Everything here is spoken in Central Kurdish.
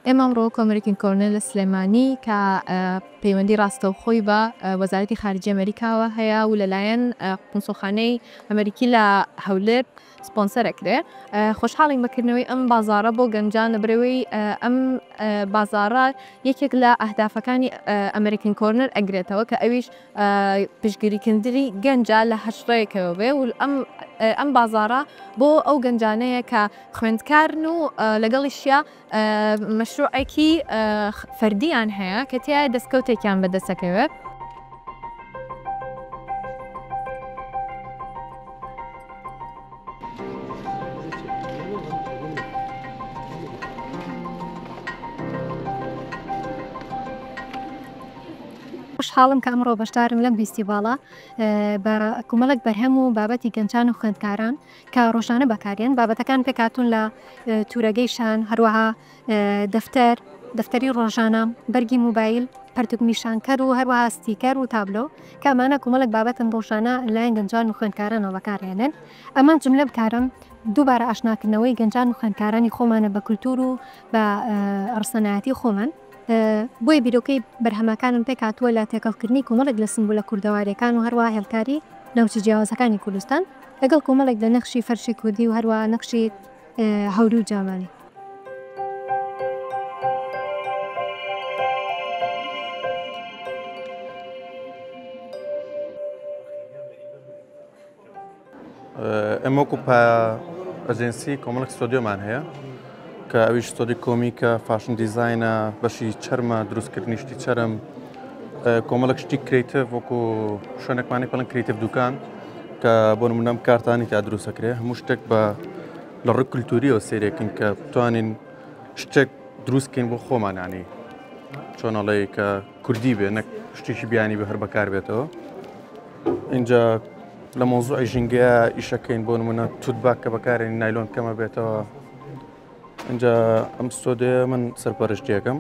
ئێمە ئەمڕۆ کۆمەرێکین کۆرنێل لە سلێمانی کە پەیوەندی ڕاستەوخۆی بە وەزارەتی خارجیە ئەمریکاوە هەیە و لەلایەن قونسوڵخانەی ئەمریکی لە هەولێر سپۆنسەرەکرێ. خۆشحاڵین بەکردنەوەی ئەم بازاڕە بۆ گەنجان لە بەرەوەی ئەم بازاڕە یەکێک لە ئەهدافەکانی ئەمریکن کۆرنر ئەگرێتەوە کە ئەویش پشتگیریکردنی گەنجە لە هەشتڕەیەکەوە بێ و ئەم بازاڕە بۆ ئەو گەنجانەیە کە خوێندکارن و لەگەڵیشیە مەشروعێکی فەردیان هەیە کە تایە دەستکەوتێکیان بەدەستەکەوێت. خوشحاڵم کە ئەمڕۆ بەشدارم لەم فیستیڤاڵە بە کۆمەڵێک بەرهەم و بابەتی گەنجان و خوێندکاران کە ڕۆژانە بەکارێن بابەتەکان پێکهاتوون لە تورەگەیشان، هەروەها دەفتەری ڕۆژانە، بەرگی موبایل، پەرتوگمیشانکەر و هەروەها ستیکەر و تابلۆ کە ئەمانە کۆمەڵێک بابەتن ڕۆژانە لایەن گەنجان و خوێندکارانەوە بەکارهێنن. ئەمان جملە بکارم دووبارە ئاشناکردنەوەی گەنجان و خوێندکارانی خۆمانە بە کولتور و بە ڕسەنایەتی خۆمان. بۆیە بیرۆکەی بەرهەمەکانم پێکهاتووە لە تێکەڵکردنی کۆمەڵێک لە سمبولە کوردەوارەکان و هەروەها هێڵکاری ناوچە جیاوازەکانی کوردستان لەگەڵ کۆمەڵێک لە نەخشی فەرشی کوردی و هەروەها نەخشی هەوری و جامانی. ئەمە وەکو ئەجێنسی کۆمەڵێک ستۆدیۆمان هەیە کە ئەویش ستۆدی کۆمیکە، فاشن دیزاینە، بەشی چەرمە، دروستکردنی شتی چەرم، کۆمەڵێک شتی کریتیڤ وەکو شوێنێکمانی پەڵەن کریتیڤ دوکان کە بۆ نمونە ئەم کارتانی تا دروستەکرێ هەموو شتێک بە لە ڕووی کولتوریەوە سێرێکن کە بتوانین شتێک دروستکەین بۆ خۆمانانی چۆنەڵەیە کە کوردی بێ نەک شتێکی بیانی بە هەر بەکار بێتەوە. اینجا لە مۆزوعی ژینگەیە ئیشەکەین بۆ نمونە تووتباک کە بەکارێنی نایلۆن کەمە بێتەوە. اینجا ئەم ستۆدیۆ من سەرپەرشتیەکەم.